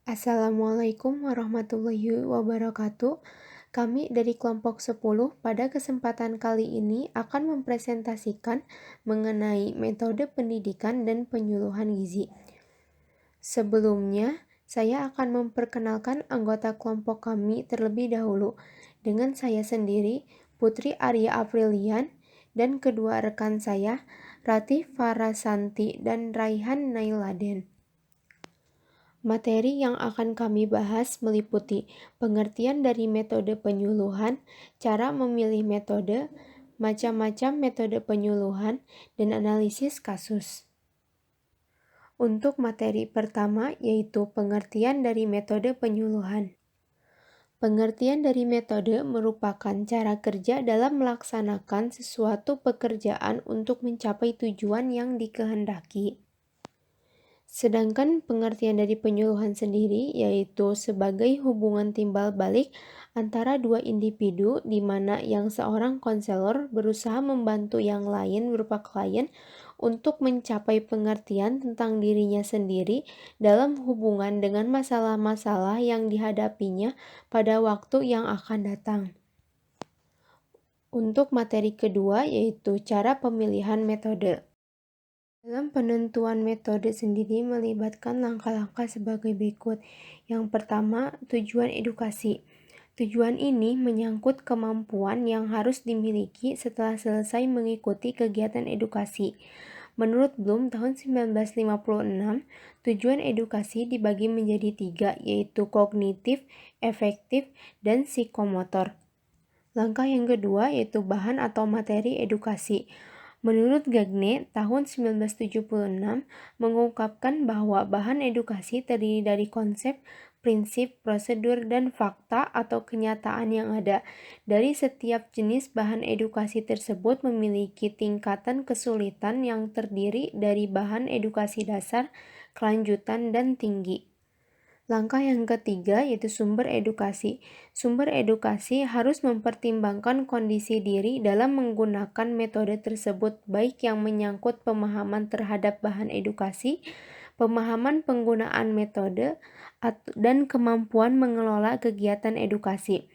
Assalamualaikum warahmatullahi wabarakatuh. Kami dari kelompok 10 pada kesempatan kali ini akan mempresentasikan mengenai metode pendidikan dan penyuluhan gizi. Sebelumnya, saya akan memperkenalkan anggota kelompok kami terlebih dahulu. Dengan saya sendiri, Putri Arya Aprilian, dan kedua rekan saya, Ratih Farasanti dan Raihan Nailaden. Materi yang akan kami bahas meliputi pengertian dari metode penyuluhan, cara memilih metode, macam-macam metode penyuluhan, dan analisis kasus. Untuk materi pertama yaitu pengertian dari metode penyuluhan. Pengertian dari metode merupakan cara kerja dalam melaksanakan sesuatu pekerjaan untuk mencapai tujuan yang dikehendaki. Sedangkan pengertian dari penyuluhan sendiri yaitu sebagai hubungan timbal balik antara dua individu di mana yang seorang konselor berusaha membantu yang lain berupa klien untuk mencapai pengertian tentang dirinya sendiri dalam hubungan dengan masalah-masalah yang dihadapinya pada waktu yang akan datang. Untuk materi kedua yaitu cara pemilihan metode. Dalam penentuan metode sendiri melibatkan langkah-langkah sebagai berikut. Yang pertama, tujuan edukasi. Tujuan ini menyangkut kemampuan yang harus dimiliki setelah selesai mengikuti kegiatan edukasi. Menurut Bloom tahun 1956, tujuan edukasi dibagi menjadi 3, yaitu kognitif, efektif, dan psikomotor. Langkah yang kedua yaitu bahan atau materi edukasi. Menurut Gagne, tahun 1976 mengungkapkan bahwa bahan edukasi terdiri dari konsep, prinsip, prosedur, dan fakta atau kenyataan yang ada. Dari setiap jenis bahan edukasi tersebut memiliki tingkatan kesulitan yang terdiri dari bahan edukasi dasar, kelanjutan, dan tinggi. Langkah yang ketiga yaitu sumber edukasi. Sumber edukasi harus mempertimbangkan kondisi diri dalam menggunakan metode tersebut, baik yang menyangkut pemahaman terhadap bahan edukasi, pemahaman penggunaan metode, dan kemampuan mengelola kegiatan edukasi.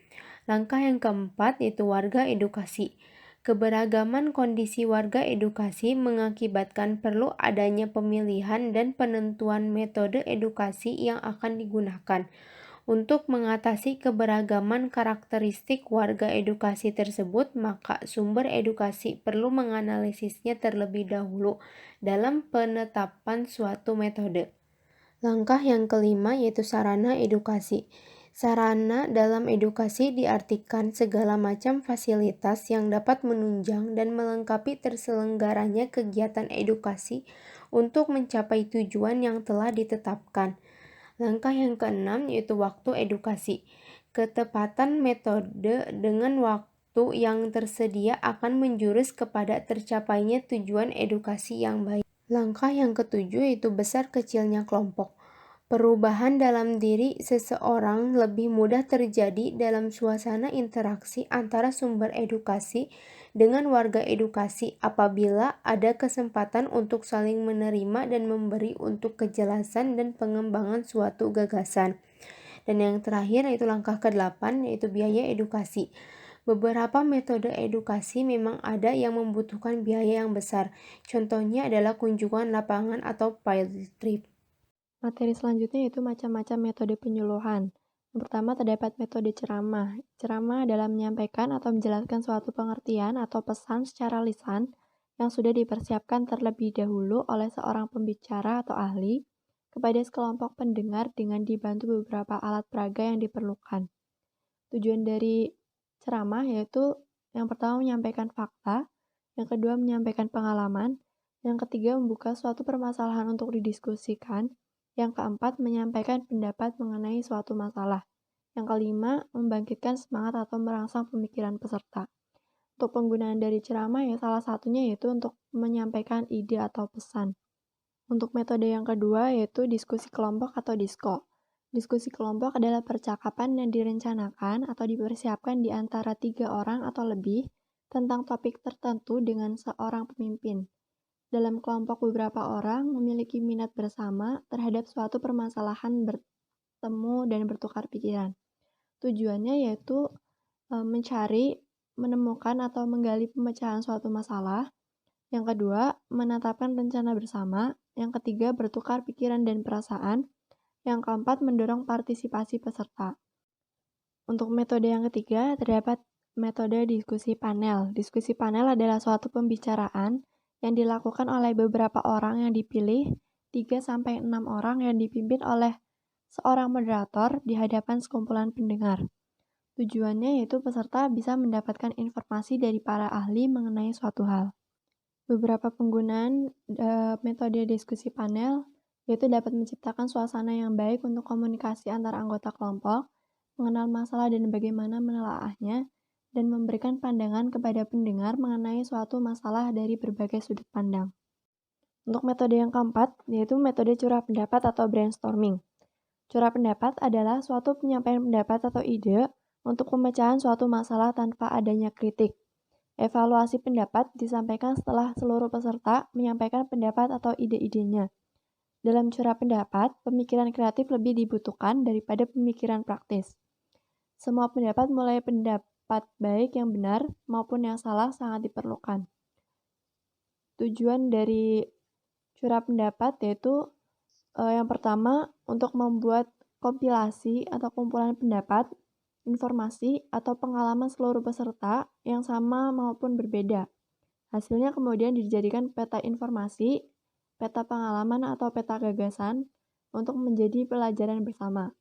Langkah yang keempat yaitu warga edukasi. Keberagaman kondisi warga edukasi mengakibatkan perlu adanya pemilihan dan penentuan metode edukasi yang akan digunakan. Untuk mengatasi keberagaman karakteristik warga edukasi tersebut, maka sumber edukasi perlu menganalisisnya terlebih dahulu dalam penetapan suatu metode. Langkah yang kelima yaitu sarana edukasi. Sarana dalam edukasi diartikan segala macam fasilitas yang dapat menunjang dan melengkapi terselenggaranya kegiatan edukasi untuk mencapai tujuan yang telah ditetapkan. Langkah yang keenam yaitu waktu edukasi. Ketepatan metode dengan waktu yang tersedia akan menjurus kepada tercapainya tujuan edukasi yang baik. Langkah yang ketujuh yaitu besar kecilnya kelompok. Perubahan dalam diri seseorang lebih mudah terjadi dalam suasana interaksi antara sumber edukasi dengan warga edukasi apabila ada kesempatan untuk saling menerima dan memberi untuk kejelasan dan pengembangan suatu gagasan. Dan yang terakhir yaitu langkah ke-8 yaitu biaya edukasi. Beberapa metode edukasi memang ada yang membutuhkan biaya yang besar. Contohnya adalah kunjungan lapangan atau field trip. Materi selanjutnya yaitu macam-macam metode penyuluhan. Yang pertama terdapat metode ceramah. Ceramah adalah menyampaikan atau menjelaskan suatu pengertian atau pesan secara lisan yang sudah dipersiapkan terlebih dahulu oleh seorang pembicara atau ahli kepada sekelompok pendengar dengan dibantu beberapa alat peraga yang diperlukan. Tujuan dari ceramah yaitu yang pertama menyampaikan fakta, yang kedua menyampaikan pengalaman, yang ketiga membuka suatu permasalahan untuk didiskusikan, yang keempat, menyampaikan pendapat mengenai suatu masalah. Yang kelima, membangkitkan semangat atau merangsang pemikiran peserta. Untuk penggunaan dari ceramah ya salah satunya yaitu untuk menyampaikan ide atau pesan. Untuk metode yang kedua yaitu diskusi kelompok atau disko. Diskusi kelompok adalah percakapan yang direncanakan atau dipersiapkan di antara 3 orang atau lebih tentang topik tertentu dengan seorang pemimpin. Dalam kelompok beberapa orang memiliki minat bersama terhadap suatu permasalahan temu, dan bertukar pikiran. Tujuannya yaitu mencari, menemukan, atau menggali pemecahan suatu masalah. Yang kedua, menetapkan rencana bersama. Yang ketiga, bertukar pikiran dan perasaan. Yang keempat, mendorong partisipasi peserta. Untuk metode yang ketiga, terdapat metode diskusi panel. Diskusi panel adalah suatu pembicaraan yang dilakukan oleh beberapa orang yang dipilih, 3-6 orang yang dipimpin oleh seorang moderator di hadapan sekumpulan pendengar. Tujuannya yaitu peserta bisa mendapatkan informasi dari para ahli mengenai suatu hal. Beberapa penggunaan metode diskusi panel yaitu dapat menciptakan suasana yang baik untuk komunikasi antar anggota kelompok, mengenal masalah dan bagaimana menelaahnya, dan memberikan pandangan kepada pendengar mengenai suatu masalah dari berbagai sudut pandang. Untuk metode yang keempat, yaitu metode curah pendapat atau brainstorming. Curah pendapat adalah suatu penyampaian pendapat atau ide untuk pemecahan suatu masalah tanpa adanya kritik. Evaluasi pendapat disampaikan setelah seluruh peserta menyampaikan pendapat atau ide-idenya. Dalam curah pendapat, pemikiran kreatif lebih dibutuhkan daripada pemikiran praktis. Semua pendapat, mulai pendapat baik yang benar maupun yang salah, sangat diperlukan. Tujuan dari curah pendapat yaitu yang pertama, untuk membuat kompilasi atau kumpulan pendapat, informasi, atau pengalaman seluruh peserta yang sama maupun berbeda. Hasilnya kemudian dijadikan peta informasi, peta pengalaman, atau peta gagasan untuk menjadi pelajaran bersama.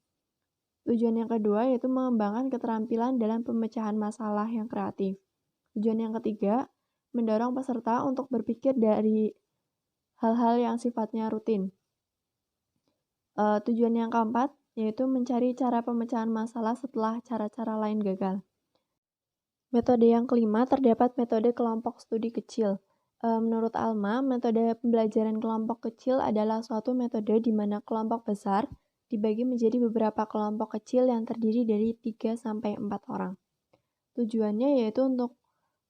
Tujuan yang kedua yaitu mengembangkan keterampilan dalam pemecahan masalah yang kreatif. Tujuan yang ketiga, mendorong peserta untuk berpikir dari hal-hal yang sifatnya rutin. Tujuan yang keempat yaitu mencari cara pemecahan masalah setelah cara-cara lain gagal. Metode yang kelima, terdapat metode kelompok studi kecil. Menurut Alma, metode pembelajaran kelompok kecil adalah suatu metode di mana kelompok besar dibagi menjadi beberapa kelompok kecil yang terdiri dari 3-4 orang. Tujuannya yaitu untuk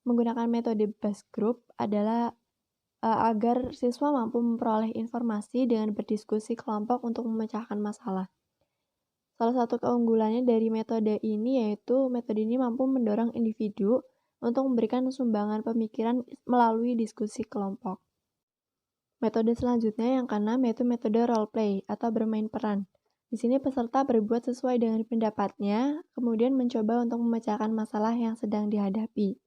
menggunakan metode base group adalah agar siswa mampu memperoleh informasi dengan berdiskusi kelompok untuk memecahkan masalah. Salah satu keunggulannya dari metode ini yaitu metode ini mampu mendorong individu untuk memberikan sumbangan pemikiran melalui diskusi kelompok. Metode selanjutnya yang keenam yaitu metode role play atau bermain peran. Di sini peserta berbuat sesuai dengan pendapatnya, kemudian mencoba untuk memecahkan masalah yang sedang dihadapi.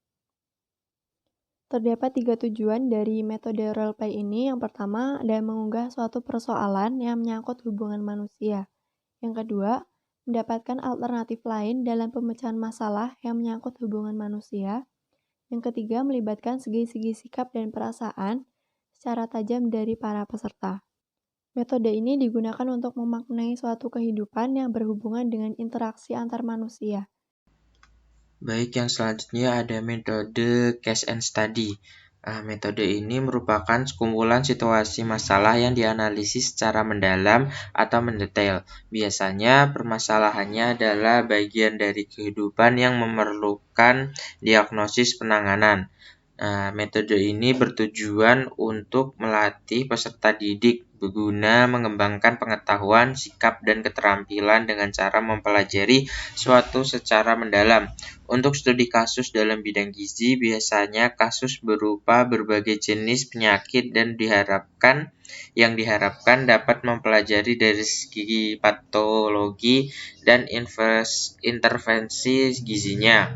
Terdapat 3 tujuan dari metode roleplay ini. Yang pertama adalah mengunggah suatu persoalan yang menyangkut hubungan manusia. Yang kedua, mendapatkan alternatif lain dalam pemecahan masalah yang menyangkut hubungan manusia. Yang ketiga, melibatkan segi-segi sikap dan perasaan secara tajam dari para peserta. Metode ini digunakan untuk memaknai suatu kehidupan yang berhubungan dengan interaksi antar manusia. Baik, yang selanjutnya ada metode case and study. Metode ini merupakan sekumpulan situasi masalah yang dianalisis secara mendalam atau mendetail. Biasanya permasalahannya adalah bagian dari kehidupan yang memerlukan diagnosis penanganan. Metode ini bertujuan untuk melatih peserta didik berguna mengembangkan pengetahuan, sikap, dan keterampilan dengan cara mempelajari suatu secara mendalam. Untuk studi kasus dalam bidang gizi, biasanya kasus berupa berbagai jenis penyakit dan yang diharapkan dapat mempelajari dari segi patologi dan intervensi gizinya.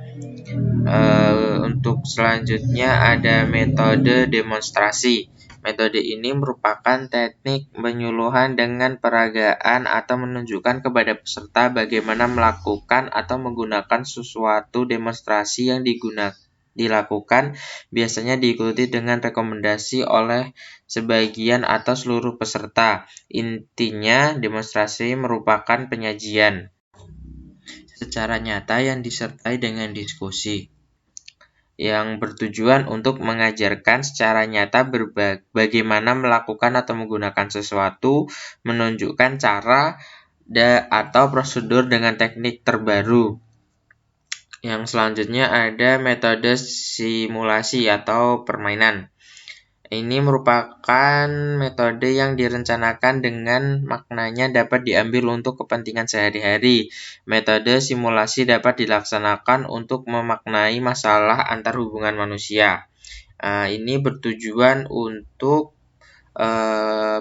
Untuk selanjutnya ada metode demonstrasi. Metode ini merupakan teknik penyuluhan dengan peragaan atau menunjukkan kepada peserta bagaimana melakukan atau menggunakan sesuatu. Demonstrasi yang dilakukan biasanya diikuti dengan rekomendasi oleh sebagian atau seluruh peserta. Intinya, demonstrasi merupakan penyajian secara nyata yang disertai dengan diskusi, yang bertujuan untuk mengajarkan secara nyata bagaimana melakukan atau menggunakan sesuatu, menunjukkan cara atau prosedur dengan teknik terbaru. Yang selanjutnya ada metode simulasi atau permainan. Ini merupakan metode yang direncanakan dengan maknanya dapat diambil untuk kepentingan sehari-hari. Metode simulasi dapat dilaksanakan untuk memaknai masalah antar hubungan manusia. Ini bertujuan untuk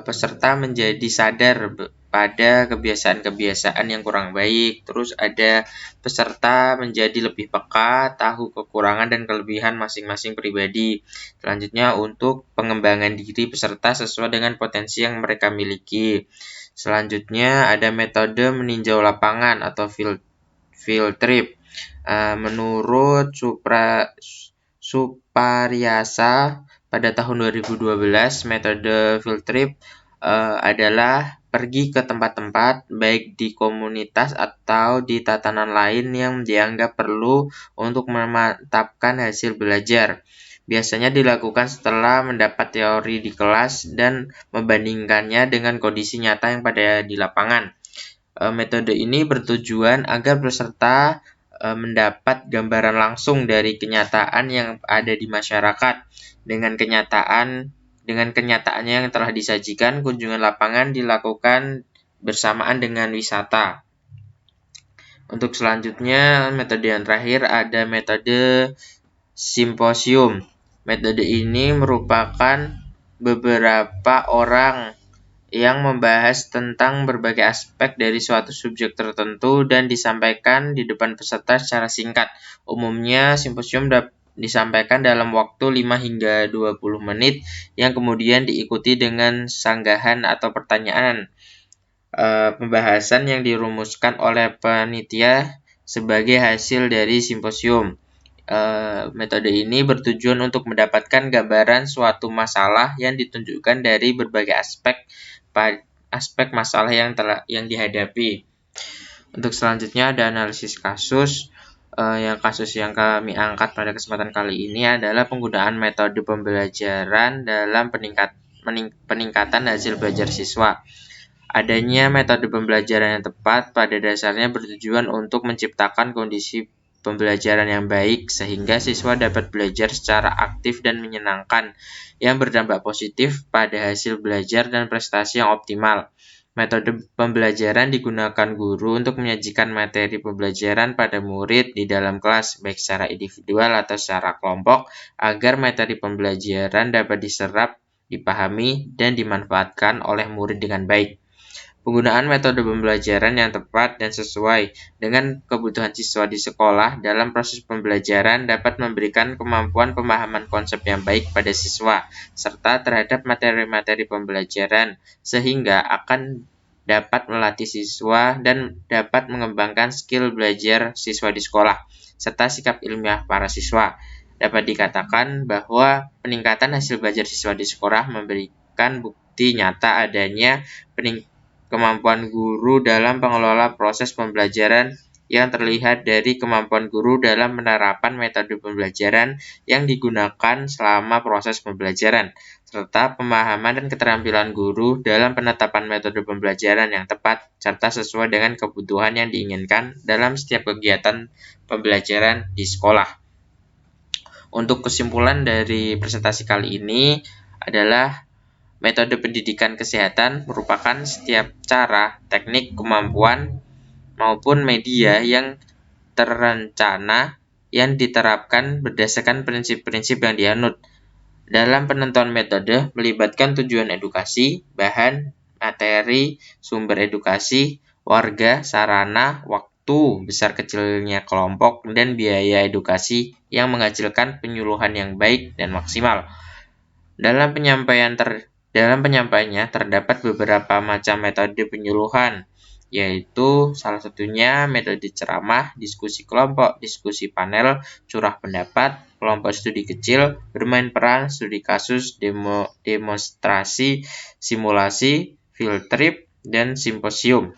peserta menjadi sadar pada kebiasaan-kebiasaan yang kurang baik. Terus ada peserta menjadi lebih peka, tahu kekurangan dan kelebihan masing-masing pribadi. Selanjutnya untuk pengembangan diri peserta sesuai dengan potensi yang mereka miliki. Selanjutnya ada metode meninjau lapangan atau field trip. Menurut Suparyasa pada tahun 2012, metode field trip adalah pergi ke tempat-tempat baik di komunitas atau di tatanan lain yang dianggap perlu untuk memantapkan hasil belajar. Biasanya dilakukan setelah mendapat teori di kelas dan membandingkannya dengan kondisi nyata yang pada di lapangan. Metode ini bertujuan agar peserta mendapat gambaran langsung dari kenyataan yang ada di masyarakat. Dengan kenyataannya yang telah disajikan, kunjungan lapangan dilakukan bersamaan dengan wisata. Untuk selanjutnya, metode yang terakhir ada metode simposium. Metode ini merupakan beberapa orang yang membahas tentang berbagai aspek dari suatu subjek tertentu dan disampaikan di depan peserta secara singkat. Umumnya, simposium disampaikan dalam waktu 5 hingga 20 menit yang kemudian diikuti dengan sanggahan atau pertanyaan. Pembahasan yang dirumuskan oleh panitia sebagai hasil dari simposium. Metode ini bertujuan untuk mendapatkan gambaran suatu masalah yang ditunjukkan dari berbagai aspek masalah yang dihadapi. Untuk selanjutnya ada analisis kasus. Kasus yang kami angkat pada kesempatan kali ini adalah penggunaan metode pembelajaran dalam peningkatan hasil belajar siswa. Adanya metode pembelajaran yang tepat pada dasarnya bertujuan untuk menciptakan kondisi pembelajaran yang baik sehingga siswa dapat belajar secara aktif dan menyenangkan yang berdampak positif pada hasil belajar dan prestasi yang optimal. Metode pembelajaran digunakan guru untuk menyajikan materi pembelajaran pada murid di dalam kelas, baik secara individual atau secara kelompok, agar materi pembelajaran dapat diserap, dipahami, dan dimanfaatkan oleh murid dengan baik. Penggunaan metode pembelajaran yang tepat dan sesuai dengan kebutuhan siswa di sekolah dalam proses pembelajaran dapat memberikan kemampuan pemahaman konsep yang baik pada siswa, serta terhadap materi-materi pembelajaran, sehingga akan dapat melatih siswa dan dapat mengembangkan skill belajar siswa di sekolah, serta sikap ilmiah para siswa. Dapat dikatakan bahwa peningkatan hasil belajar siswa di sekolah memberikan bukti nyata adanya kemampuan guru dalam pengelola proses pembelajaran yang terlihat dari kemampuan guru dalam penerapan metode pembelajaran yang digunakan selama proses pembelajaran, serta pemahaman dan keterampilan guru dalam penetapan metode pembelajaran yang tepat, serta sesuai dengan kebutuhan yang diinginkan dalam setiap kegiatan pembelajaran di sekolah. Untuk kesimpulan dari presentasi kali ini adalah metode pendidikan kesehatan merupakan setiap cara, teknik, kemampuan, maupun media yang terencana yang diterapkan berdasarkan prinsip-prinsip yang dianut. Dalam penentuan metode melibatkan tujuan edukasi, bahan, materi, sumber edukasi, warga, sarana, waktu, besar kecilnya kelompok, dan biaya edukasi yang menghasilkan penyuluhan yang baik dan maksimal. Dalam penyampaiannya terdapat beberapa macam metode penyuluhan, yaitu salah satunya metode ceramah, diskusi kelompok, diskusi panel, curah pendapat, kelompok studi kecil, bermain peran, studi kasus, demonstrasi, simulasi, field trip, dan simposium.